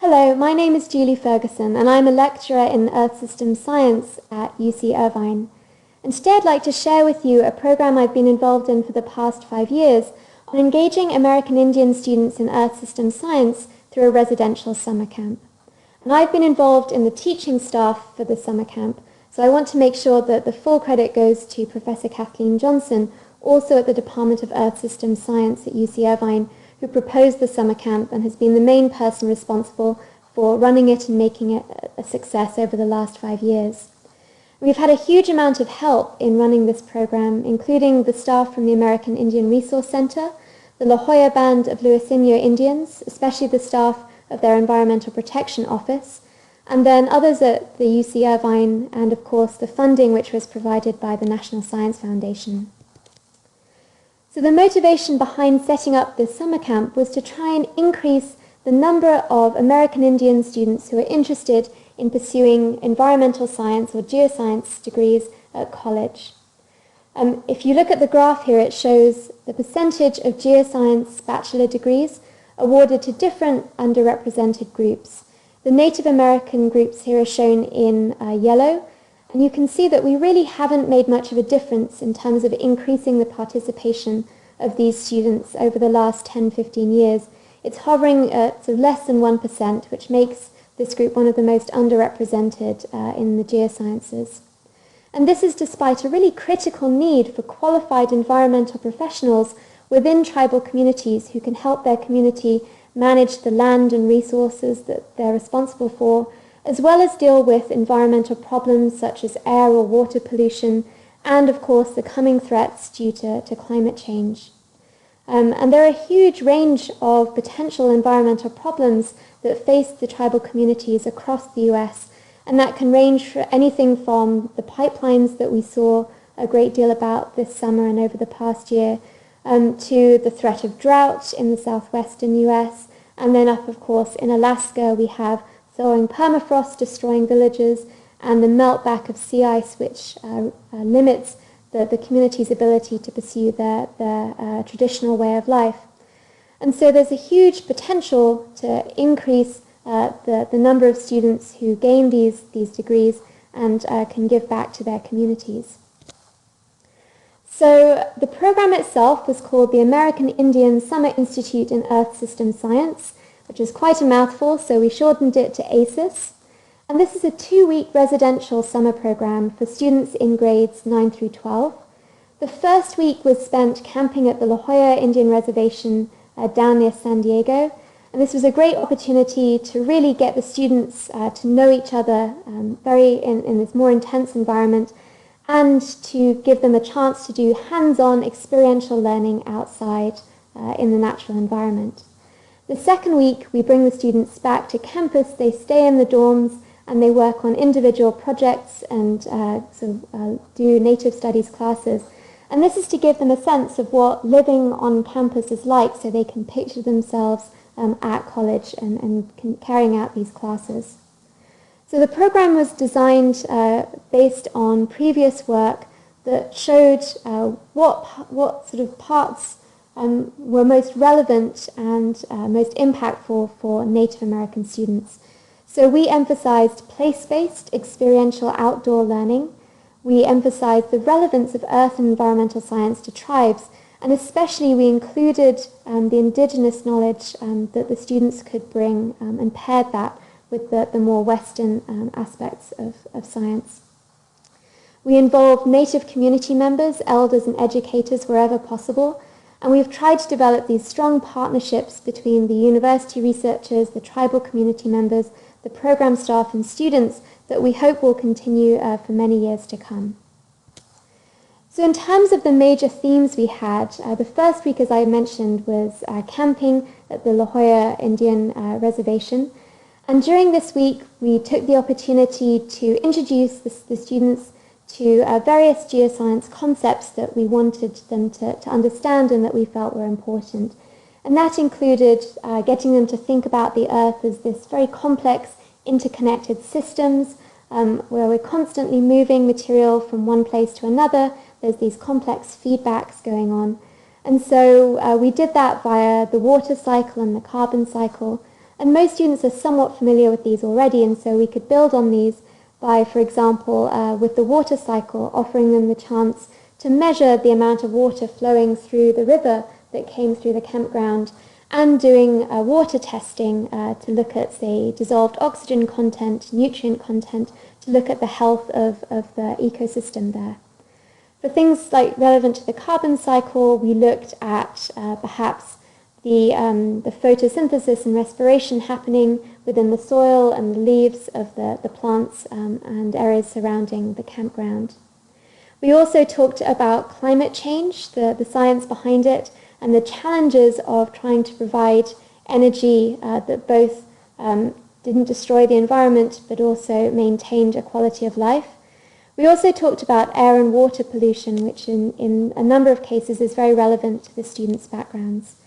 Hello, my name is Julie Ferguson and I'm a lecturer in Earth Systems Science at UC Irvine. And today I'd like to share with you a program I've been involved in for the past 5 years on engaging American Indian students in Earth Systems Science through a residential summer camp. And I've been involved in the teaching staff for the summer camp, so I want to make sure that the full credit goes to Professor Kathleen Johnson, also at the Department of Earth Systems Science at UC Irvine, who proposed the summer camp and has been the main person responsible for running it and making it a success over the last 5 years. We've had a huge amount of help in running this program, including the staff from the American Indian Resource Center, the La Jolla Band of Luiseño Indians, especially the staff of their Environmental Protection Office, and then others at the UC Irvine, and of course the funding which was provided by the National Science Foundation. So the motivation behind setting up this summer camp was to try and increase the number of American Indian students who are interested in pursuing environmental science or geoscience degrees at college. If you look at the graph here, it shows the percentage of geoscience bachelor degrees awarded to different underrepresented groups. The Native American groups here are shown in yellow, and you can see that we really haven't made much of a difference in terms of increasing the participation of these students over the last 10-15 years. It's hovering at sort of less than 1%, which makes this group one of the most underrepresented in the geosciences. And this is despite a really critical need for qualified environmental professionals within tribal communities who can help their community manage the land and resources that they're responsible for, as well as deal with environmental problems such as air or water pollution, and of course the coming threats due to climate change. And there are a huge range of potential environmental problems that face the tribal communities across the US, and that can range for anything from the pipelines that we saw a great deal about this summer and over the past year, to the threat of drought in the southwestern US, and then up, of course, in Alaska we have thawing permafrost destroying villages, and the meltback of sea ice, which limits the community's ability to pursue their traditional way of life. And so there's a huge potential to increase the number of students who gain these degrees and can give back to their communities. So the program itself was called the American Indian Summer Institute in Earth Systems Science, which is quite a mouthful, so we shortened it to ASIS. And this is a 2-week residential summer program for students in grades 9 through 12. The first week was spent camping at the La Jolla Indian Reservation down near San Diego. And this was a great opportunity to really get the students to know each other in this more intense environment, and to give them a chance to do hands-on experiential learning outside in the natural environment. The second week, we bring the students back to campus. They stay in the dorms and they work on individual projects and do native studies classes. And this is to give them a sense of what living on campus is like, so they can picture themselves at college and carrying out these classes. So the program was designed based on previous work that showed what sort of parts were most relevant and most impactful for Native American students. So we emphasized place-based experiential outdoor learning. We emphasized the relevance of earth and environmental science to tribes, and especially we included the indigenous knowledge that the students could bring and paired that with the more Western aspects of science. We involved Native community members, elders and educators wherever possible, and we've tried to develop these strong partnerships between the university researchers, the tribal community members, the program staff and students that we hope will continue for many years to come. So in terms of the major themes we had, the first week, as I mentioned, was camping at the La Jolla Indian Reservation. And during this week, we took the opportunity to introduce the students to various geoscience concepts that we wanted them to understand and that we felt were important. And that included getting them to think about the Earth as this very complex, interconnected systems where we're constantly moving material from one place to another. There's these complex feedbacks going on. And so we did that via the water cycle and the carbon cycle. And most students are somewhat familiar with these already, and so we could build on these by, for example, with the water cycle, offering them the chance to measure the amount of water flowing through the river that came through the campground, and doing water testing to look at, say, dissolved oxygen content, nutrient content, to look at the health of the ecosystem there. For things like relevant to the carbon cycle, we looked at perhaps the photosynthesis and respiration happening within the soil and the leaves of the plants and areas surrounding the campground. We also talked about climate change, the science behind it, and the challenges of trying to provide energy that both didn't destroy the environment but also maintained a quality of life. We also talked about air and water pollution, which in a number of cases is very relevant to the students' backgrounds.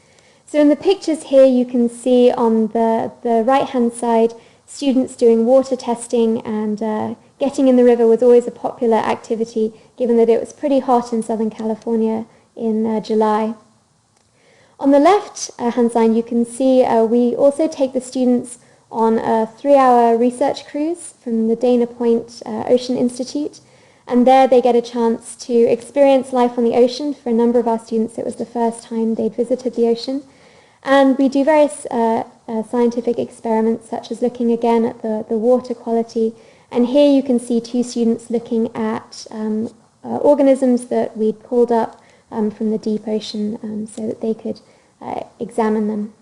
So in the pictures here you can see on the right-hand side students doing water testing, and getting in the river was always a popular activity given that it was pretty hot in Southern California in July. On the left-hand side you can see we also take the students on a 3-hour research cruise from the Dana Point Ocean Institute, and there they get a chance to experience life on the ocean. For a number of our students it was the first time they'd visited the ocean. And we do various scientific experiments, such as looking again at the water quality. And here you can see 2 students looking at organisms that we'd pulled up from the deep ocean so that they could examine them.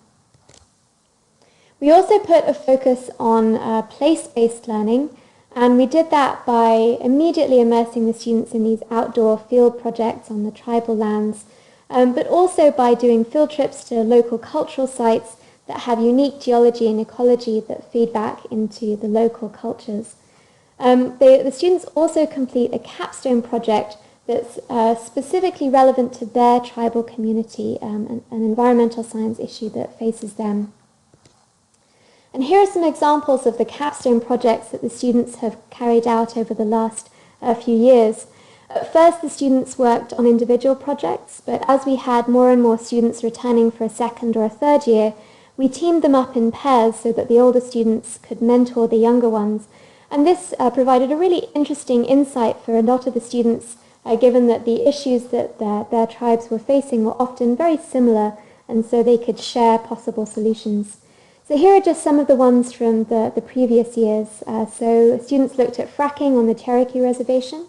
We also put a focus on place-based learning, and we did that by immediately immersing the students in these outdoor field projects on the tribal lands, but also by doing field trips to local cultural sites that have unique geology and ecology that feed back into the local cultures. The students also complete a capstone project that's specifically relevant to their tribal community, an environmental science issue that faces them. And here are some examples of the capstone projects that the students have carried out over the last few years. At first, the students worked on individual projects, but as we had more and more students returning for a second or a third year, we teamed them up in pairs so that the older students could mentor the younger ones. And this provided a really interesting insight for a lot of the students, given that the issues that their tribes were facing were often very similar, and so they could share possible solutions. So here are just some of the ones from the previous years. So students looked at fracking on the Cherokee Reservation.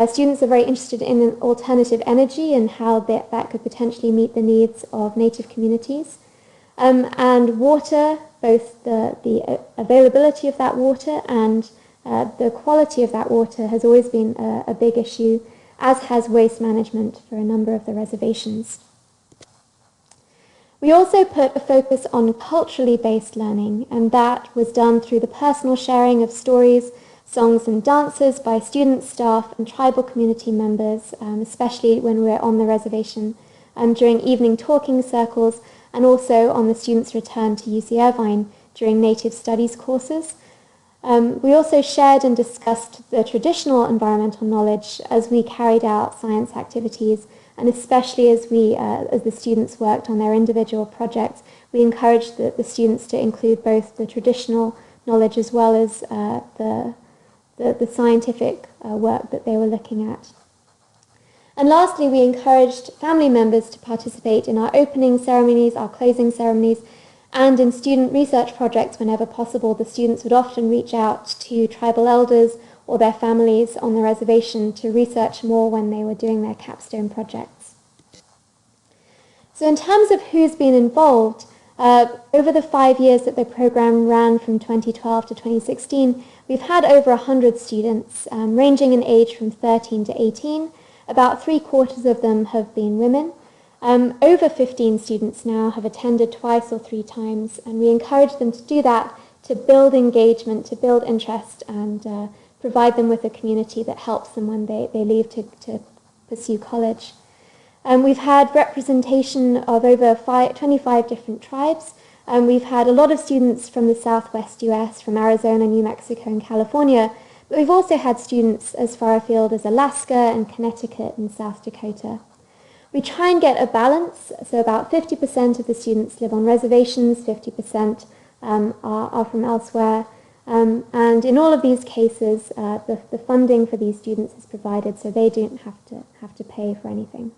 Students are very interested in alternative energy and how that could potentially meet the needs of native communities. And water, both the availability of that water and the quality of that water has always been a big issue, as has waste management for a number of the reservations. We also put a focus on culturally based learning, and that was done through the personal sharing of stories, songs and dances by students, staff and tribal community members, especially when we're on the reservation, during evening talking circles, and also on the students' return to UC Irvine during Native Studies courses. We also shared and discussed the traditional environmental knowledge as we carried out science activities, and especially as the students worked on their individual projects, we encouraged the students to include both the traditional knowledge as well as the scientific work that they were looking at. And lastly, we encouraged family members to participate in our opening ceremonies, our closing ceremonies, and in student research projects whenever possible. The students would often reach out to tribal elders or their families on the reservation to research more when they were doing their capstone projects. So in terms of who's been involved, over the 5 years that the program ran from 2012 to 2016, we've had over 100 students, ranging in age from 13 to 18. About 3/4 of them have been women. Over 15 students now have attended twice or 3 times, and we encourage them to do that to build engagement, to build interest, and provide them with a community that helps them when they leave to pursue college. We've had representation of over 25 different tribes. We've had a lot of students from the Southwest US, from Arizona, New Mexico, and California, but we've also had students as far afield as Alaska and Connecticut and South Dakota. We try and get a balance, so about 50% of the students live on reservations, 50% are from elsewhere. And in all of these cases, the funding for these students is provided, so they don't have to pay for anything.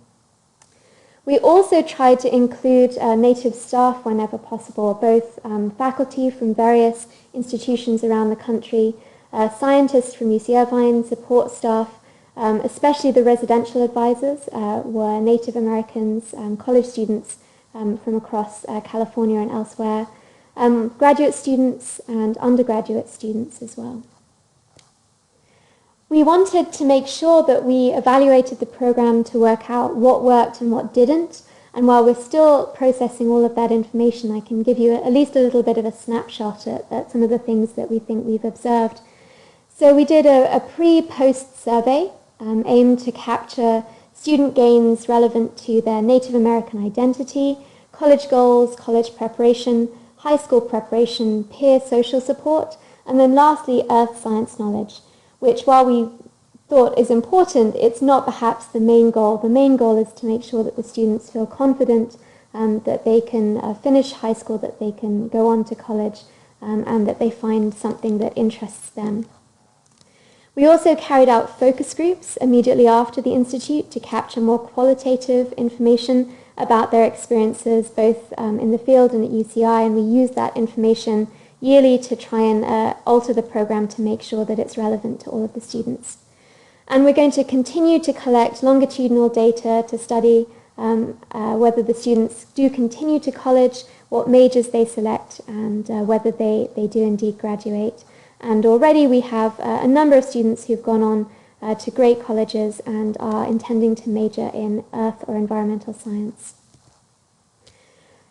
We also try to include native staff whenever possible, both faculty from various institutions around the country, scientists from UC Irvine, support staff, especially the residential advisors were Native Americans, college students from across California and elsewhere, graduate students and undergraduate students as well. We wanted to make sure that we evaluated the program to work out what worked and what didn't, and while we're still processing all of that information, I can give you at least a little bit of a snapshot at some of the things that we think we've observed. So we did a pre-post survey aimed to capture student gains relevant to their Native American identity, college goals, college preparation, high school preparation, peer social support, and then lastly, earth science knowledge, which while we thought is important, it's not perhaps the main goal. The main goal is to make sure that the students feel confident, that they can finish high school, that they can go on to college, and that they find something that interests them. We also carried out focus groups immediately after the Institute to capture more qualitative information about their experiences, both in the field and at UCI, and we used that information yearly to try and alter the program to make sure that it's relevant to all of the students. And we're going to continue to collect longitudinal data to study whether the students do continue to college, what majors they select, and whether they do indeed graduate. And already we have a number of students who've gone on to great colleges and are intending to major in earth or environmental science.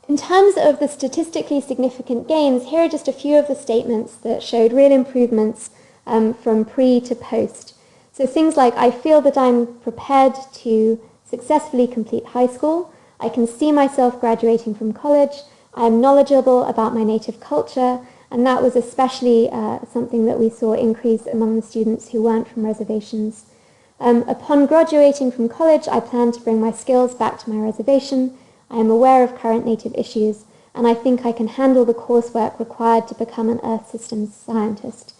In terms of the statistically significant gains, here are just a few of the statements that showed real improvements from pre to post. So things like, I feel that I'm prepared to successfully complete high school, I can see myself graduating from college, I'm knowledgeable about my native culture, and that was especially something that we saw increase among the students who weren't from reservations. Upon graduating from college, I plan to bring my skills back to my reservation. I am aware of current native issues, and I think I can handle the coursework required to become an Earth Systems scientist.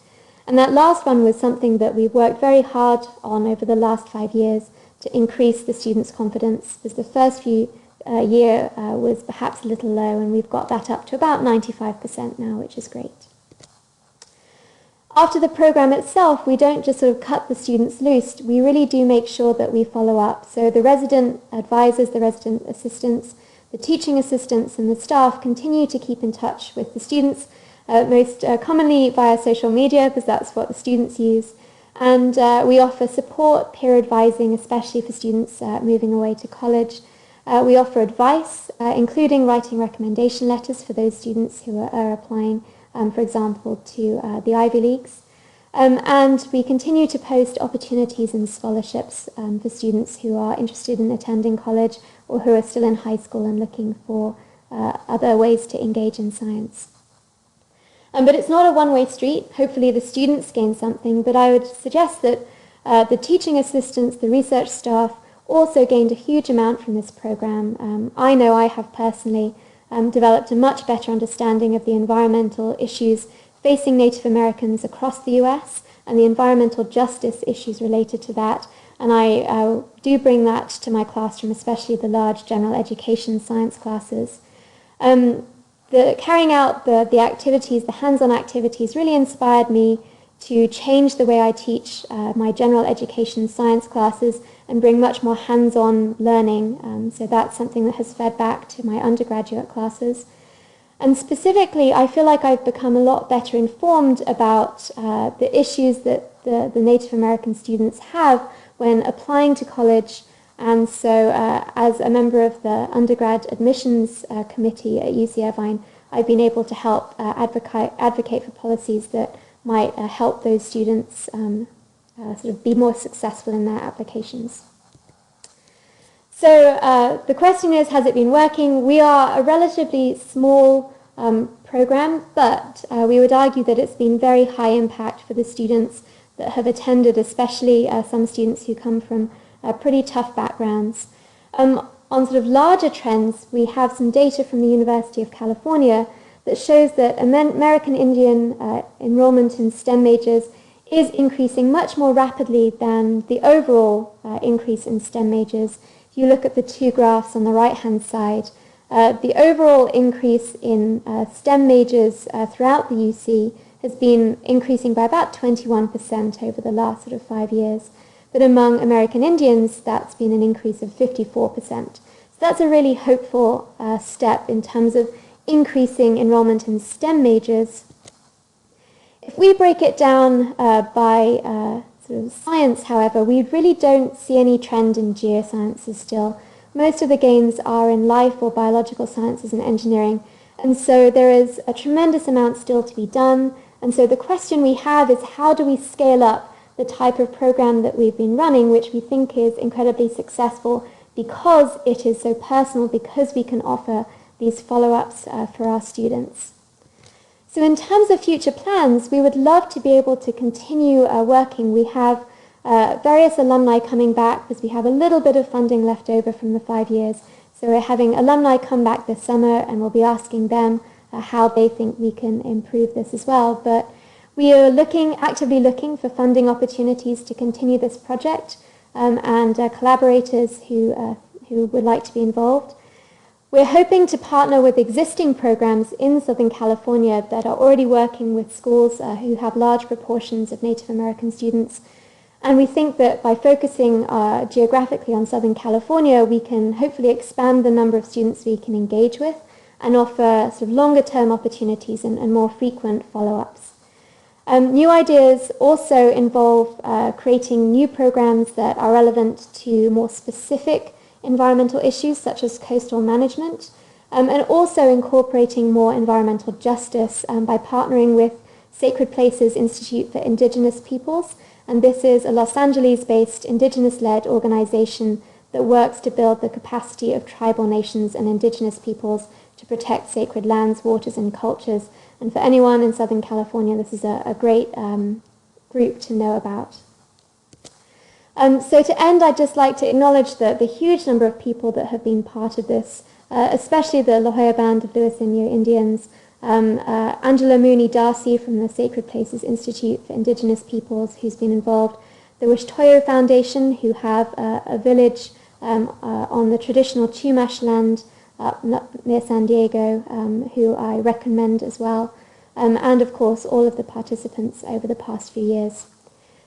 And that last one was something that we've worked very hard on over the last 5 years to increase the students' confidence, because the first few year was perhaps a little low, and we've got that up to about 95% now, which is great. After the program itself, we don't just sort of cut the students loose, we really do make sure that we follow up. So the resident advisors, the resident assistants, the teaching assistants and the staff continue to keep in touch with the students, most commonly via social media, because that's what the students use. And we offer support, peer advising, especially for students moving away to college. We offer advice, including writing recommendation letters for those students who are applying, for example, to the Ivy Leagues. And we continue to post opportunities and scholarships for students who are interested in attending college or who are still in high school and looking for other ways to engage in science. But it's not a one-way street. Hopefully the students gain something, but I would suggest that the teaching assistants, the research staff, also gained a huge amount from this program. I know I have personally developed a much better understanding of the environmental issues facing Native Americans across the US and the environmental justice issues related to that. And I do bring that to my classroom, especially the large general education science classes. Carrying out the activities, the hands-on activities, really inspired me to change the way I teach my general education science classes and bring much more hands-on learning. So that's something that has fed back to my undergraduate classes. And specifically, I feel like I've become a lot better informed about the issues that the Native American students have when applying to college. And so as a member of the undergrad admissions committee at UC Irvine, I've been able to help advocate for policies that might help those students sort of be more successful in their applications. So the question is, has it been working? We are a relatively small program, but we would argue that it's been very high impact for the students that have attended, especially some students who come from pretty tough backgrounds. On sort of larger trends, we have some data from the University of California that shows that American Indian enrollment in STEM majors is increasing much more rapidly than the overall increase in STEM majors. If you look at the two graphs on the right-hand side, the overall increase in STEM majors throughout the UC has been increasing by about 21% over the last sort of 5 years. But among American Indians, that's been an increase of 54%. So that's a really hopeful step in terms of increasing enrollment in STEM majors. If we break it down by sort of science, however, we really don't see any trend in geosciences still. Most of the gains are in life or biological sciences and engineering, and so there is a tremendous amount still to be done. And so the question we have is, how do we scale up the type of program that we've been running, which we think is incredibly successful because it is so personal, because we can offer these follow-ups for our students. So in terms of future plans, we would love to be able to continue working. We have various alumni coming back because we have a little bit of funding left over from the 5 years. So we're having alumni come back this summer, and we'll be asking them how they think we can improve this as well. But we are actively looking for funding opportunities to continue this project, and collaborators who would like to be involved. We're hoping to partner with existing programs in Southern California that are already working with schools who have large proportions of Native American students. And we think that by focusing geographically on Southern California, we can hopefully expand the number of students we can engage with and offer sort of longer-term opportunities and more frequent follow-ups. New ideas also involve creating new programs that are relevant to more specific environmental issues such as coastal management, and also incorporating more environmental justice by partnering with Sacred Places Institute for Indigenous Peoples. And this is a Los Angeles-based indigenous-led organization that works to build the capacity of tribal nations and indigenous peoples to protect sacred lands, waters, and cultures. And for anyone in Southern California, this is a great group to know about. So to end, I'd just like to acknowledge the huge number of people that have been part of this, especially the La Jolla Band of Lewis and Yo Indians, Angela Mooney Darcy from the Sacred Places Institute for Indigenous Peoples, who's been involved, the Wishtoyo Foundation, who have a village on the traditional Chumash land up near San Diego, who I recommend as well, and of course all of the participants over the past few years.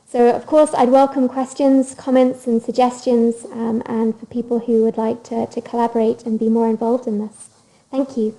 So of course I'd welcome questions, comments and suggestions, and for people who would like to collaborate and be more involved in this. Thank you.